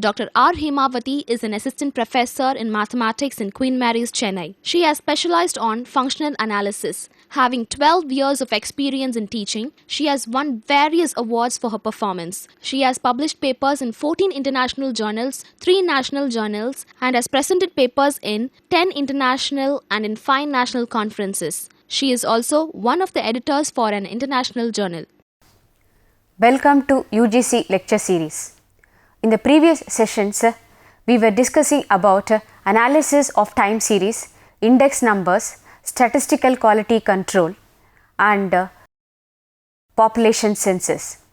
Dr. R. Hemavati is an assistant professor in mathematics in Queen Mary's, Chennai. She has specialized on functional analysis. Having 12 years of experience in teaching, she has won various awards for her performance. She has published papers in 14 international journals, 3 national journals, and has presented papers in 10 international and in 5 national conferences. She is also one of the editors for an international journal. Welcome to UGC lecture series. In the previous sessions, we were discussing about analysis of time series, index numbers, statistical quality control and population census.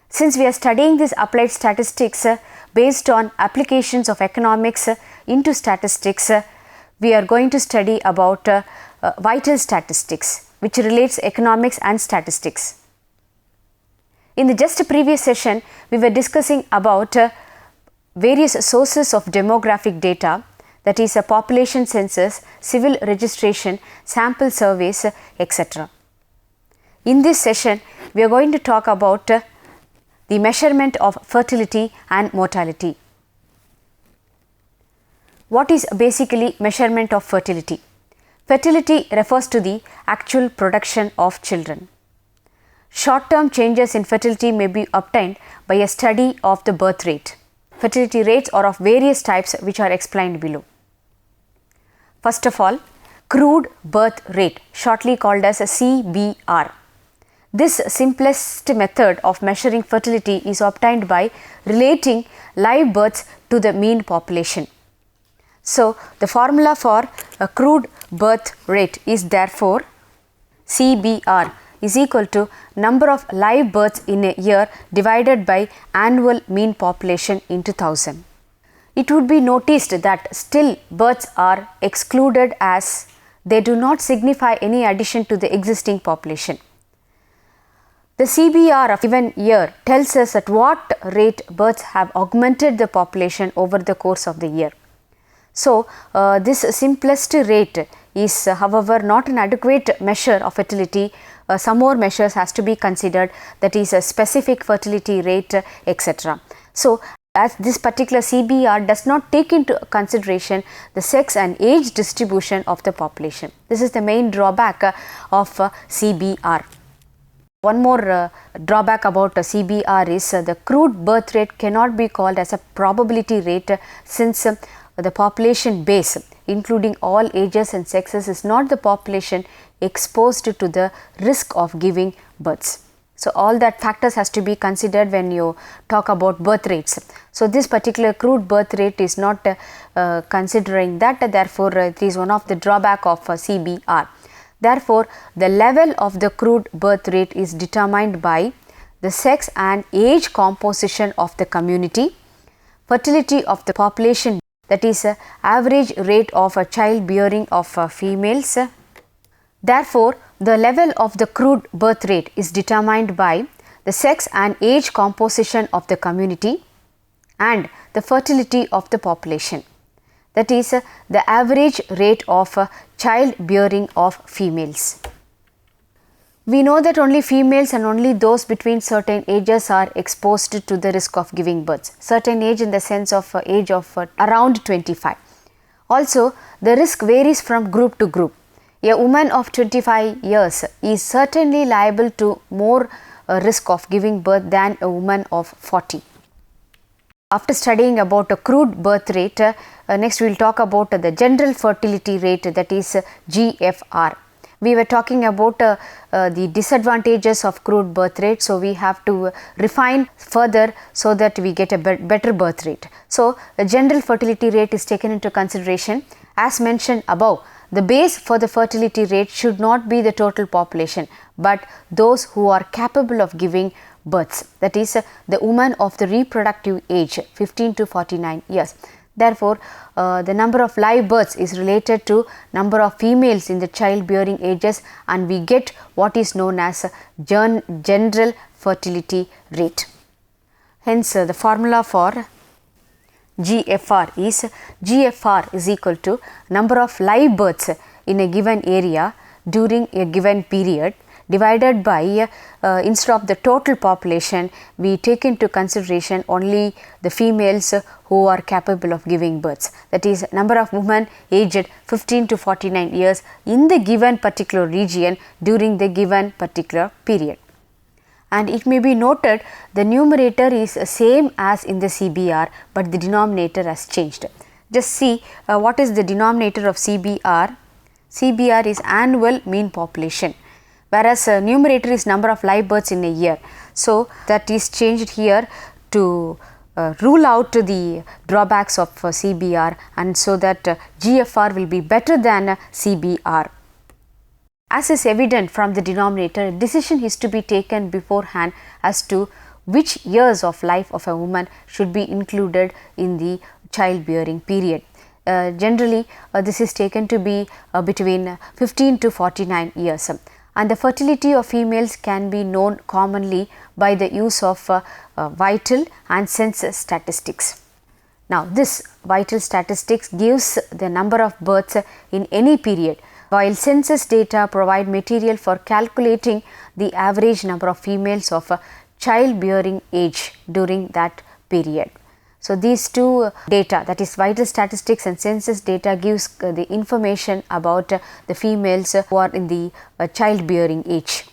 Since we are studying this applied statistics based on applications of economics into statistics, we are going to study about vital statistics, which relates economics and statistics. In the just previous session, we were discussing about various sources of demographic data, that is a population census, civil registration, sample surveys, etc. In this session, we are going to talk about the measurement of fertility and mortality. What is basically measurement of fertility? Fertility refers to the actual production of children. Short-term changes in fertility may be obtained by a study of the birth rate. Fertility rates are of various types which are explained below. First of all, crude birth rate, shortly called as a CBR. This simplest method of measuring fertility is obtained by relating live births to the mean population. So, the formula for a crude birth rate is therefore CBR is equal to number of live births in a year divided by annual mean population into 1000. It would be noticed that still births are excluded as they do not signify any addition to the existing population. The CBR of given year tells us at what rate births have augmented the population over the course of the year. So, this simplest rate is however not an adequate measure of fertility. Some more measures has to be considered, that is a specific fertility rate, etc. So, as this particular CBR does not take into consideration the sex and age distribution of the population. This is the main drawback of CBR. One more drawback about CBR is the crude birth rate cannot be called as a probability rate since the population base, including all ages and sexes, is not the population exposed to the risk of giving births. So, all that factors has to be considered when you talk about birth rates. So, this particular crude birth rate is not considering that, therefore, it is one of the drawback of CBR. Therefore, the level of the crude birth rate is determined by the sex and age composition of the community, fertility of the population, that is average rate of child bearing of females. Therefore, the level of the crude birth rate is determined by the sex and age composition of the community and the fertility of the population, that is the average rate of child bearing of females. We know that only females and only those between certain ages are exposed to the risk of giving birth. Certain age in the sense of age of around 25. Also, the risk varies from group to group. A woman of 25 years is certainly liable to more risk of giving birth than a woman of 40. After studying about a crude birth rate, next we will talk about the general fertility rate, that is GFR. We were talking about the disadvantages of crude birth rate, so we have to refine further so that we get a better birth rate. So, the general fertility rate is taken into consideration As mentioned above, the base for the fertility rate should not be the total population, but those who are capable of giving births, that is, the women of the reproductive age 15 to 49 years. Therefore, the number of live births is related to number of females in the childbearing ages, and we get what is known as general fertility rate. Hence, the formula for GFR is equal to number of live births in a given area during a given period divided by instead of the total population, we take into consideration only the females who are capable of giving births, that is number of women aged 15 to 49 years in the given particular region during the given particular period. And it may be noted the numerator is same as in the CBR, but the denominator has changed. Just see what is the denominator of CBR. CBR is annual mean population, whereas numerator is number of live births in a year. So, that is changed here to rule out the drawbacks of CBR, and so that GFR will be better than CBR. As is evident from the denominator, a decision is to be taken beforehand as to which years of life of a woman should be included in the childbearing period. Generally, this is taken to be between 15 to 49 years, and the fertility of females can be known commonly by the use of vital and census statistics. Now, this vital statistics gives the number of births in any period, while census data provide material for calculating the average number of females of childbearing age during that period. So, these two data, that is vital statistics and census data, gives the information about the females who are in the childbearing age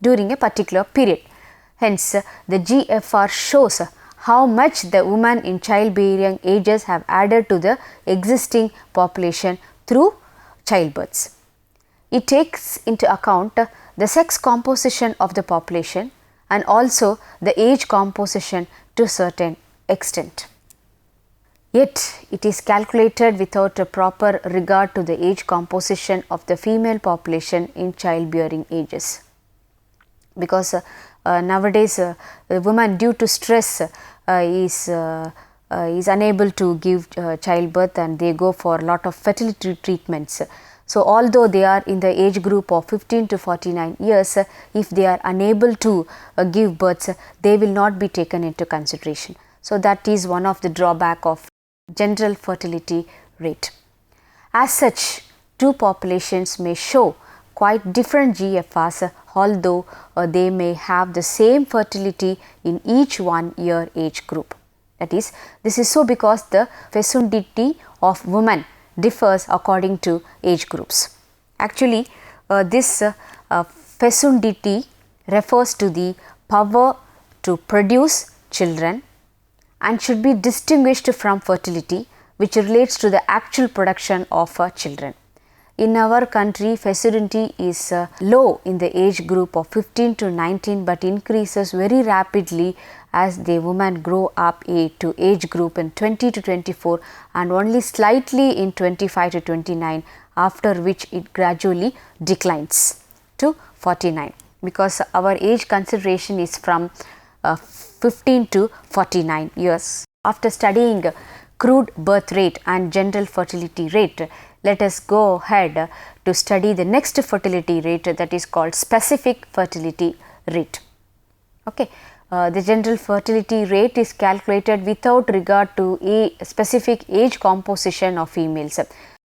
during a particular period. Hence, the GFR shows how much the women in childbearing ages have added to the existing population through childbirths. It takes into account the sex composition of the population and also the age composition to a certain extent. Yet, it is calculated without a proper regard to the age composition of the female population in childbearing ages, because nowadays the woman due to stress is unable to give childbirth, and they go for a lot of fertility treatments. So, although they are in the age group of 15 to 49 years, if they are unable to give births, they will not be taken into consideration. So, that is one of the drawback of general fertility rate. As such, two populations may show quite different GFRs, although they may have the same fertility in each 1 year age group. That is, this is so because the fecundity of women differs according to age groups. Actually, this fecundity refers to the power to produce children and should be distinguished from fertility, which relates to the actual production of children. In our country, fecundity is low in the age group of 15 to 19, but increases very rapidly as the women grow up to age group in 20 to 24 and only slightly in 25 to 29, after which it gradually declines to 49, because our age consideration is from 15 to 49 years. After studying crude birth rate and general fertility rate, let us go ahead to study the next fertility rate, that is called specific fertility rate. Okay. The general fertility rate is calculated without regard to a specific age composition of females.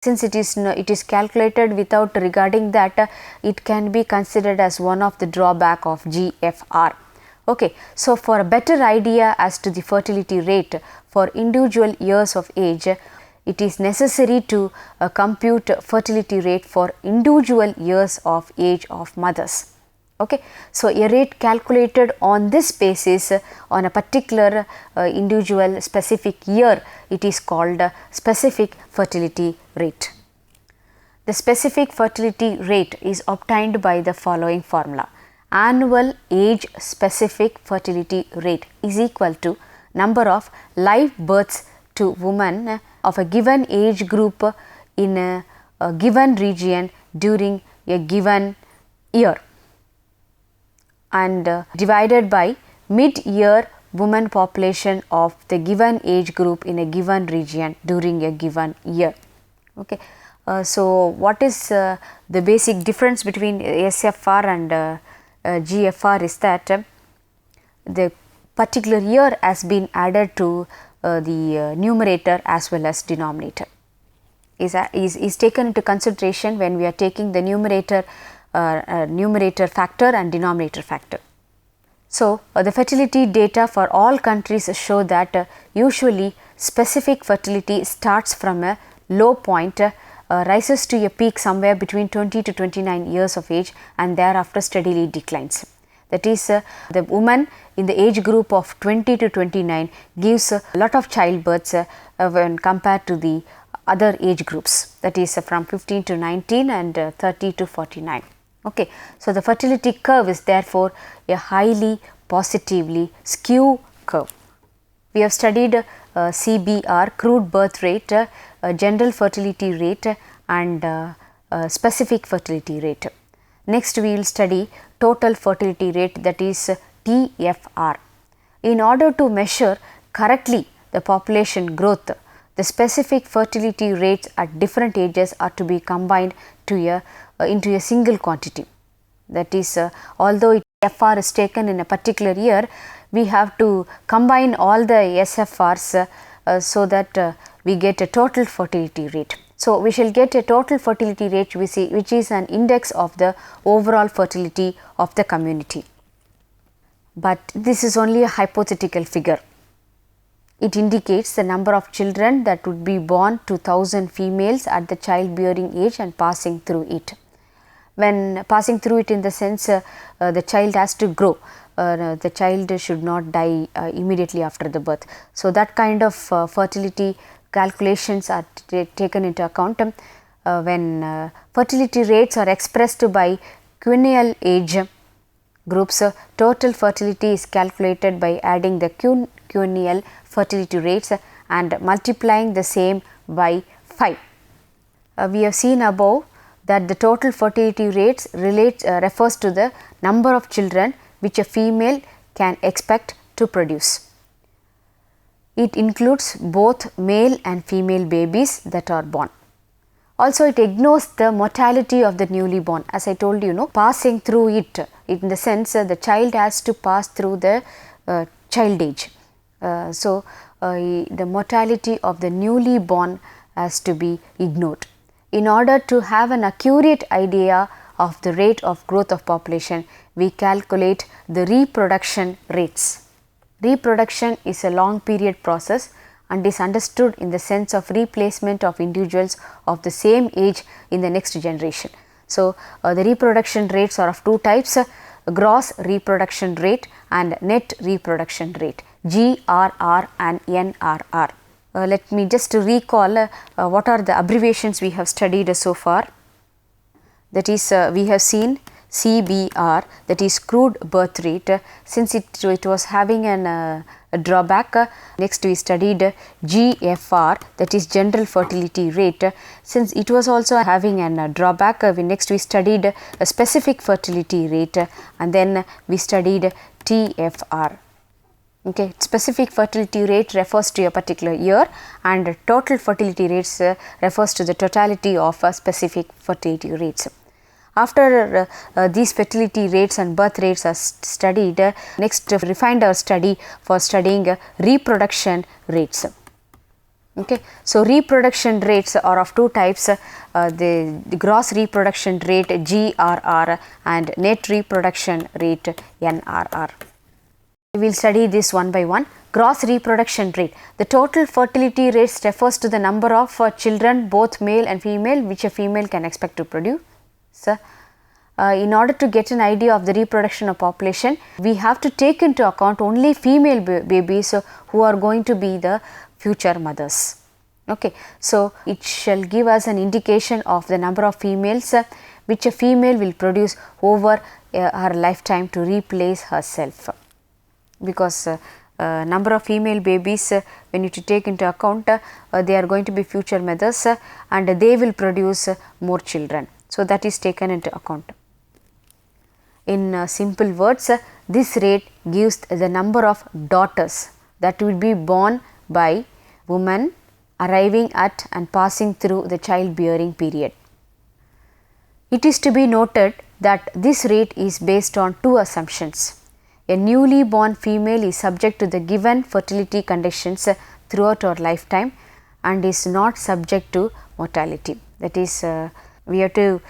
Since it is calculated without regarding that, it can be considered as one of the drawback of GFR. Okay. So, for a better idea as to the fertility rate for individual years of age, it is necessary to compute fertility rate for individual years of age of mothers. Okay. So, a rate calculated on this basis on a particular individual specific year, it is called specific fertility rate. The specific fertility rate is obtained by the following formula. Annual age specific fertility rate is equal to number of live births to women of a given age group in a given region during a given year, and divided by mid-year women population of the given age group in a given region during a given year. Okay. So, what is the basic difference between SFR and GFR is that the particular year has been added to the numerator as well as denominator. Is taken into consideration when we are taking the numerator factor and denominator factor. So, the fertility data for all countries show that usually specific fertility starts from a low point, rises to a peak somewhere between 20 to 29 years of age, and thereafter steadily declines. That is, the woman in the age group of 20 to 29 gives a lot of childbirths when compared to the other age groups, that is from 15 to 19 and 30 to 49. Okay. So, the fertility curve is therefore a highly positively skew curve. We have studied CBR, crude birth rate, general fertility rate, and specific fertility rate. Next, we will study total fertility rate, that is TFR. In order to measure correctly the population growth, the specific fertility rates at different ages are to be combined to into a single quantity. That is, although FR is taken in a particular year, we have to combine all the SFRs so that we get a total fertility rate. So, we shall get a total fertility rate which is an index of the overall fertility of the community. But this is only a hypothetical figure. It indicates the number of children that would be born to 1000 females at the childbearing age and passing through it. When passing through it, in the sense the child has to grow, the child should not die immediately after the birth. So, that kind of fertility calculations are taken into account when fertility rates are expressed by quinennial age groups. Total fertility is calculated by adding the quinennial fertility rates and multiplying the same by 5. We have seen above that the total fertility rates refers to the number of children which a female can expect to produce. It includes both male and female babies that are born. Also, it ignores the mortality of the newly born. As I told you, passing through it, in the sense the child has to pass through the child age. So, the mortality of the newly born has to be ignored. In order to have an accurate idea of the rate of growth of population, we calculate the reproduction rates. Reproduction is a long period process and is understood in the sense of replacement of individuals of the same age in the next generation. So, the reproduction rates are of two types, gross reproduction rate and net reproduction rate, GRR and NRR. Let me just recall what are the abbreviations we have studied so far. That is, we have seen CBR, that is crude birth rate, since it was having a drawback. Next, we studied GFR, that is general fertility rate, since it was also having a drawback. Next, we studied a specific fertility rate, and then we studied TFR. Okay, specific fertility rate refers to a particular year, and total fertility rates refers to the totality of specific fertility rates. After these fertility rates and birth rates are studied, next refined our study for studying reproduction rates. Okay. So, reproduction rates are of two types, the gross reproduction rate GRR and net reproduction rate NRR. We will study this one by one. Gross reproduction rate. The total fertility rates refers to the number of children, both male and female, which a female can expect to produce. So, in order to get an idea of the reproduction of population, we have to take into account only female babies who are going to be the future mothers. Okay. So, it shall give us an indication of the number of females which a female will produce over her lifetime to replace herself, because number of female babies we need to take into account, they are going to be future mothers and they will produce more children. So, that is taken into account. In simple words, this rate gives the number of daughters that will be born by women arriving at and passing through the childbearing period. It is to be noted that this rate is based on two assumptions. A newly born female is subject to the given fertility conditions throughout her lifetime and is not subject to mortality. That is, we have to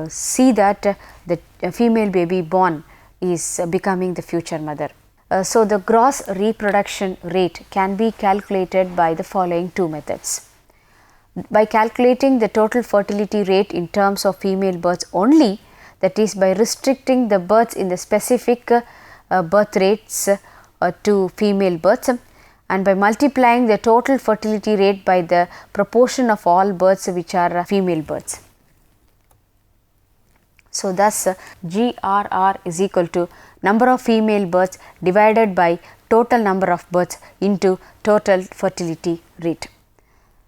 see that the female baby born is becoming the future mother. So, the gross reproduction rate can be calculated by the following two methods. By calculating the total fertility rate in terms of female births only, that is by restricting the births in the specific birth rates to female births, and by multiplying the total fertility rate by the proportion of all births which are female births. So, thus GRR is equal to number of female births divided by total number of births into total fertility rate.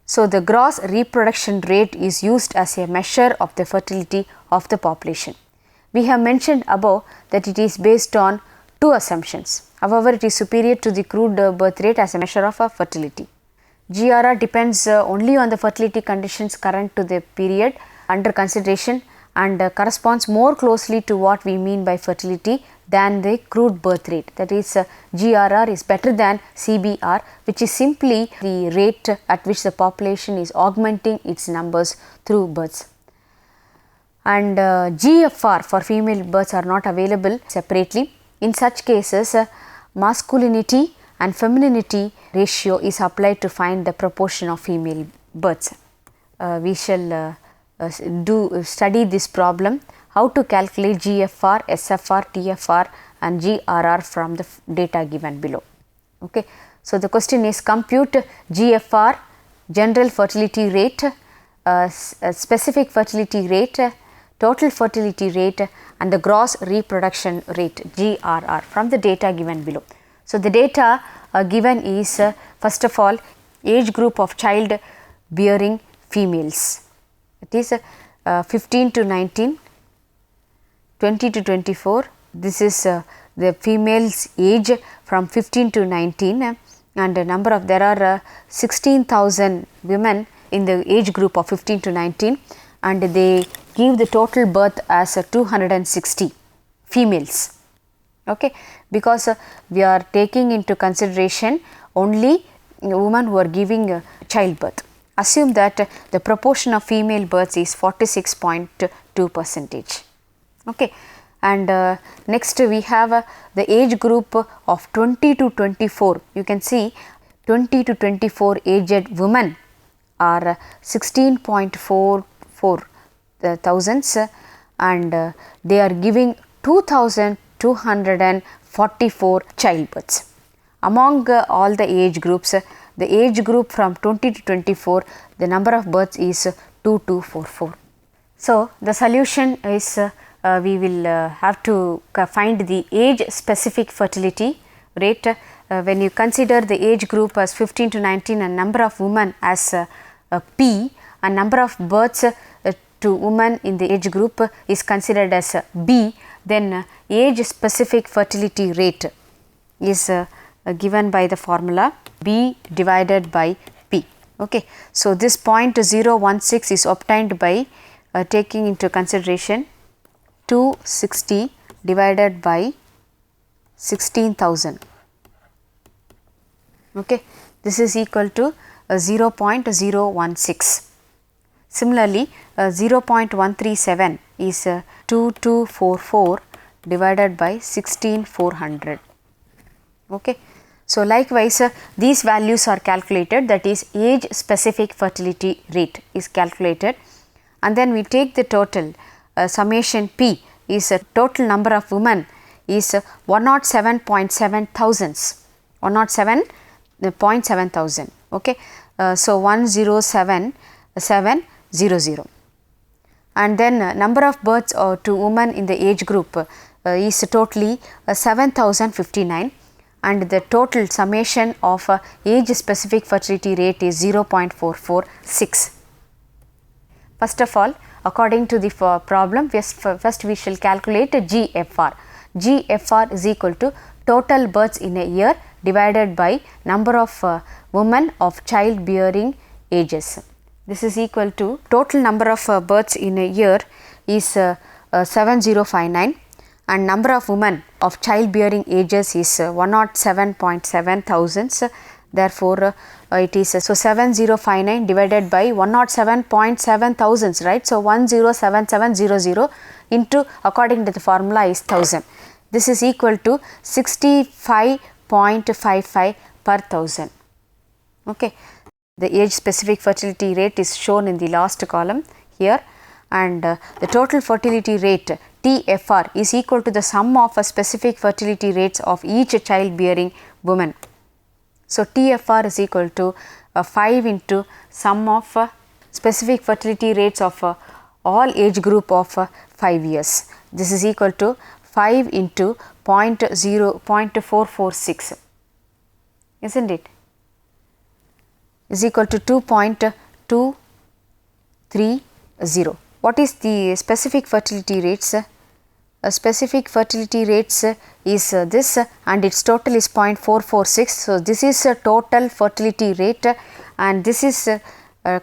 So, the gross reproduction rate is used as a measure of the fertility of the population. We have mentioned above that it is based on two assumptions. However, it is superior to the crude birth rate as a measure of fertility. GRR depends only on the fertility conditions current to the period under consideration and corresponds more closely to what we mean by fertility than the crude birth rate. That is, GRR is better than CBR, which is simply the rate at which the population is augmenting its numbers through births. And GFR for female births are not available separately. In such cases, masculinity and femininity ratio is applied to find the proportion of female births. We shall study this problem, how to calculate GFR, SFR, TFR and GRR from the data given below. Okay. So, the question is compute GFR, general fertility rate, specific fertility rate, total fertility rate and the gross reproduction rate GRR from the data given below. So, the data given is first of all age group of child bearing females, it is 15 to 19, 20 to 24. This is the females age from 15 to 19 and the number of there are 16,000 women in the age group of 15 to 19 and they give the total birth as 260 females. Okay, because we are taking into consideration only women who are giving childbirth. Assume that the proportion of female births is 46.2%. Okay, and next we have the age group of 20 to 24. You can see 20 to 24 aged women are 16.44 thousands and they are giving 2,244 childbirths. Among all the age groups, the age group from 20 to 24, the number of births is 2244. So, the solution is we will have to find the age specific fertility rate. When you consider the age group as 15 to 19 and number of women as P and number of births to women in the age group is considered as B, then age specific fertility rate is given by the formula B divided by P. Okay. So, this 0.016 is obtained by taking into consideration 260 divided by 16,000. Okay. This is equal to 0.016. Similarly, 0.137 is 2244 divided by 16400. Okay. So, likewise these values are calculated, that is age specific fertility rate is calculated and then we take the total summation P is total number of women is 107.7 thousands, 107.7 thousand. Okay. So, 107,700 and then number of births to women in the age group is totally 7,059 and the total summation of age specific fertility rate is 0.446. First of all, according to the problem, first we shall calculate GFR. GFR is equal to total births in a year divided by number of women of childbearing ages. This is equal to total number of births in a year is 7059 and number of women of childbearing ages is 107.7 thousands. Therefore, it is so 7059 divided by 107.7 thousands, right. So, 107700 into according to the formula is 1000. This is equal to 65.55 per thousand. Okay. The age specific fertility rate is shown in the last column here, and the total fertility rate TFR is equal to the sum of specific fertility rates of each childbearing woman. So, TFR is equal to 5 into sum of specific fertility rates of all age group of 5 years. This is equal to 5 into 0.446, isn't it? Is equal to 2.230. What is the specific fertility rates? Specific fertility rates is this, and its total is 0.446. So, this is a total fertility rate, and this is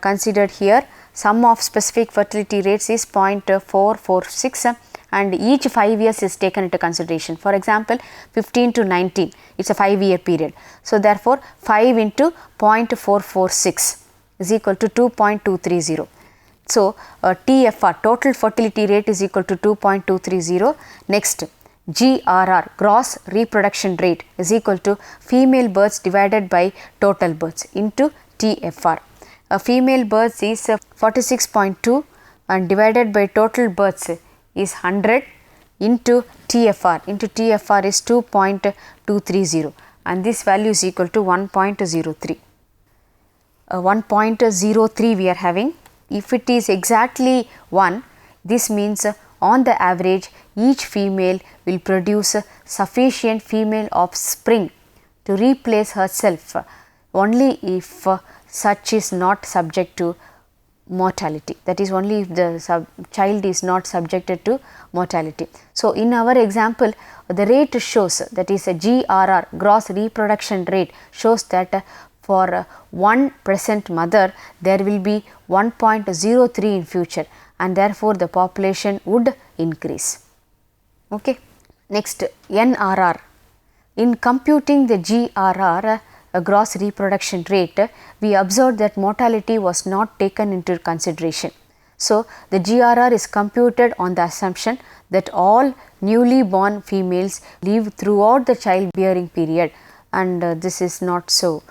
considered here. Sum of specific fertility rates is 0.446, and each 5 years is taken into consideration. For example, 15 to 19, it is a 5-year period. So, therefore, 5 into 0.446 is equal to 2.230. So, TFR total fertility rate is equal to 2.230. Next, GRR gross reproduction rate is equal to female births divided by total births into TFR. Female births is 46.2 and divided by total births is 100 into TFR is 2.230, and this value is equal to 1.03. 1.03 we are having. If it is exactly 1, this means on the average each female will produce sufficient female offspring to replace herself only if such is not subject to mortality, that is only if the child is not subjected to mortality. So, in our example the rate shows, that is a GRR gross reproduction rate shows that for one present mother there will be 1.03 in future, and therefore, the population would increase. Okay. Next, NRR. In computing the GRR gross reproduction rate, we observed that mortality was not taken into consideration. So, the GRR is computed on the assumption that all newly born females live throughout the childbearing period, and this is not so,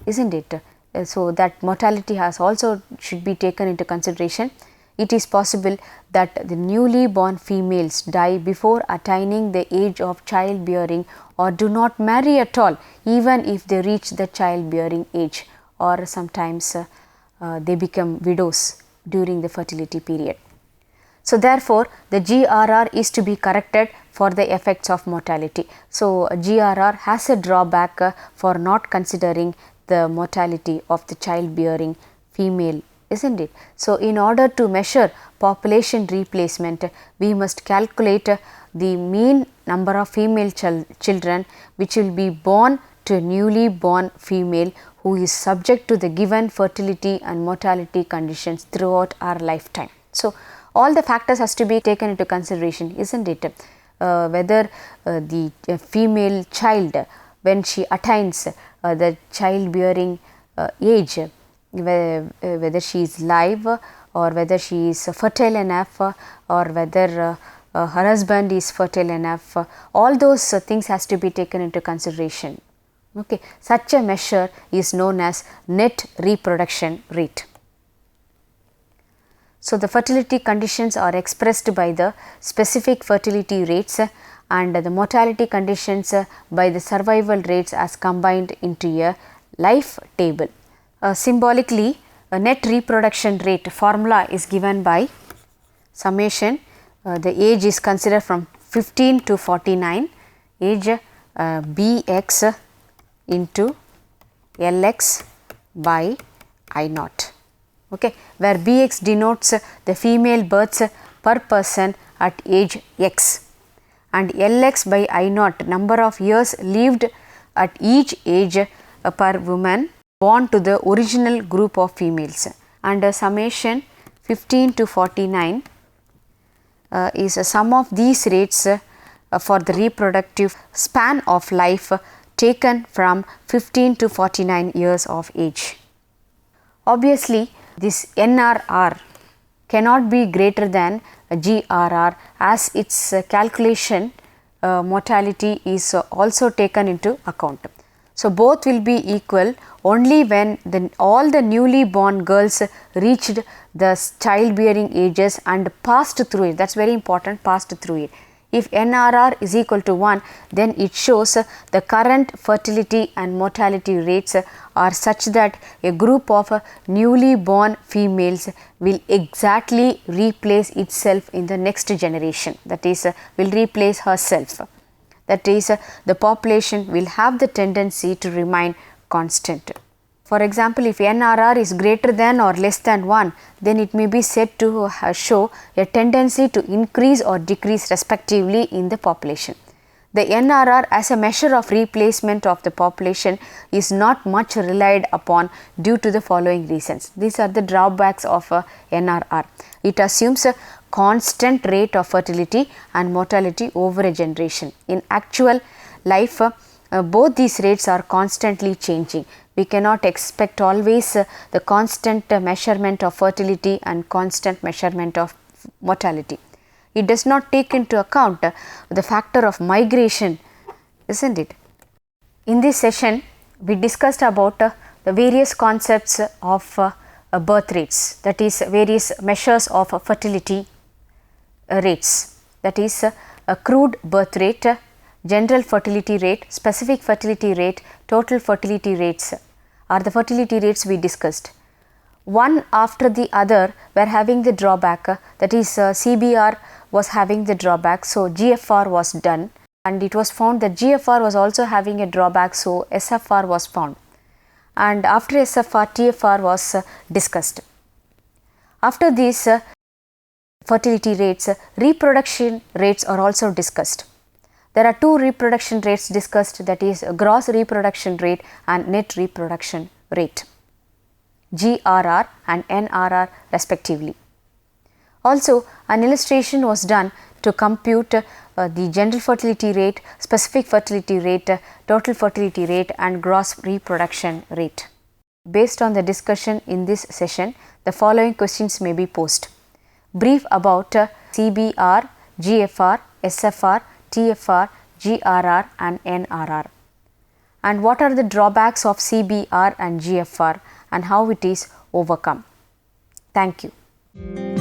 isn't it? So, that mortality has also should be taken into consideration. It is possible that the newly born females die before attaining the age of childbearing or do not marry at all, even if they reach the childbearing age, or sometimes they become widows during the fertility period. So, therefore, the GRR is to be corrected for the effects of mortality. So, GRR has a drawback for not considering the mortality of the childbearing female, isn't it? So, in order to measure population replacement, we must calculate the mean number of female children which will be born to a newly born female who is subject to the given fertility and mortality conditions throughout our lifetime. So, all the factors has to be taken into consideration, isn't it? Whether the female child, when she attains the childbearing age, whether she is live or whether she is fertile enough or whether her husband is fertile enough, all those things has to be taken into consideration. Okay. Such a measure is known as net reproduction rate. So, the fertility conditions are expressed by the specific fertility rates and the mortality conditions by the survival rates as combined into a life table. Symbolically, a net reproduction rate formula is given by summation. The age is considered from 15 to 49, age Bx into Lx by I naught, okay, where Bx denotes the female births per person at age x and Lx by I naught number of years lived at each age per woman born to the original group of females, and summation 15 to 49 is a sum of these rates for the reproductive span of life taken from 15 to 49 years of age. Obviously, this NRR cannot be greater than GRR as its calculation mortality is also taken into account. So, both will be equal only when all the newly born girls reached the childbearing ages and passed through it. That is very important, passed through it. If NRR is equal to 1, then it shows the current fertility and mortality rates are such that a group of newly born females will exactly replace itself in the next generation, that is will replace herself. That is the population will have the tendency to remain constant. For example, if NRR is greater than or less than 1, then it may be said to show a tendency to increase or decrease respectively in the population. The NRR as a measure of replacement of the population is not much relied upon due to the following reasons. These are the drawbacks of NRR. It assumes a constant rate of fertility and mortality over a generation. In actual life, both these rates are constantly changing. We cannot expect always the constant measurement of fertility and constant measurement of mortality. It does not take into account the factor of migration, isn't it? In this session, we discussed about the various concepts of birth rates, that is various measures of fertility rates, that is a crude birth rate, general fertility rate, specific fertility rate, total fertility rates are the fertility rates we discussed. One after the other were having the drawback, that is CBR was having the drawback, so GFR was done, and it was found that GFR was also having a drawback, so SFR was found, and after SFR TFR was discussed. After these fertility rates, reproduction rates are also discussed. There are two reproduction rates discussed, that is gross reproduction rate and net reproduction rate, GRR and NRR respectively. Also, an illustration was done to compute the general fertility rate, specific fertility rate, total fertility rate and gross reproduction rate. Based on the discussion in this session, the following questions may be posed. Brief about CBR, GFR, SFR, TFR, GRR and NRR. And what are the drawbacks of CBR and GFR and how it is overcome. Thank you.